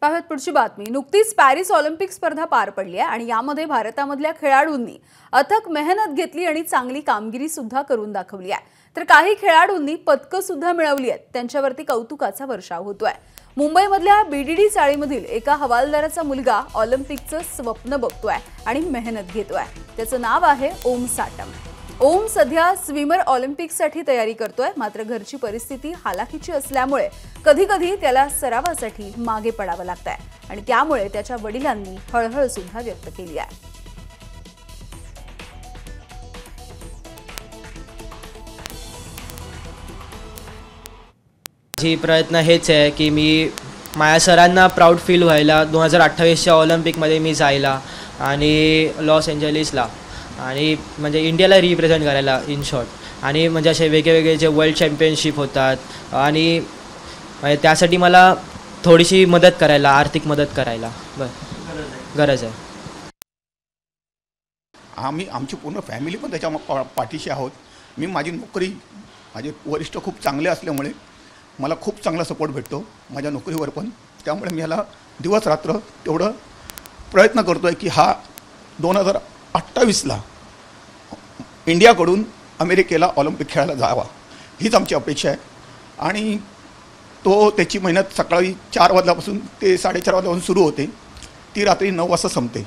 पाहत पुढची बातमी। नुकतीच पॅरिस ऑलिम्पिक स्पर्धा पार पडली आहे आणि यामध्ये भारतामधल्या खेळाडूंनी अथक मेहनत घेतली आणि चांगली कामगिरी सुद्धा करून दाखवली आहे। तर काही खेळाडूंनी पदकं सुद्धा मिळवली आहेत। त्यांच्यावरती कौतुकाचा वर्षाव होतोय। मुंबईमधल्या बीडीडी चाळीमधील एका हवालदाराचा मुलगा ऑलिम्पिकचं स्वप्न बघतोय आणि मेहनत घेतोय। त्याचं नाव आहे ओम साटम। ओम सध्या स्विमर ऑलिम्पिकसाठी तयारी करतोय, मात्र घरची परिस्थिती हालाकीची असल्यामुळे कधी-कधी त्याला सरावासाठी मागे पडावं लागतंय आणि त्यामुळे त्याच्या वडिलांनी हळहळ सुद्धा व्यक्त केली आहे। माझी प्रयत्न हेच आहे की मी माझ्या सरांना प्राऊड फील व्हायला 2028च्या ऑलिम्पिकमध्ये मी जायला आणि लॉस एंजलिसला आणि म्हणजे इंडियाला रिप्रेझेंट करायला इन शॉर्ट। आणि म्हणजे असे वेगवेगळे जे वर्ल्ड चॅम्पियनशिप होतात आणि त्यासाठी मला थोडीशी मदत करायला, आर्थिक मदत करायला गरज आहे। आमची पूर्ण फॅमिली पण त्याच्या पाठीशी आहोत। मी माझी नोकरी, माझे वरिष्ठ खूप चांगले असल्यामुळे मला खूप चांगला सपोर्ट भेटतो माझ्या नोकरीवर पण। त्यामुळे मी याला दिवस रात्र तेवढं प्रयत्न करतो आहे की हा 2028ला इंडियाकडून अमेरिकेला ऑलिम्पिक खेळायला जावा, हीच आमची अपेक्षा आहे। आणि त्याची मेहनत सकाळी 4 वाजल्यापासून ते 4:30 वाजल्यापासून सुरू होते, ती रात्री 9 वाजता संपते।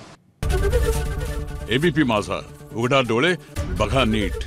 एबीपी माझा, उघडा डोळे बघा नीट।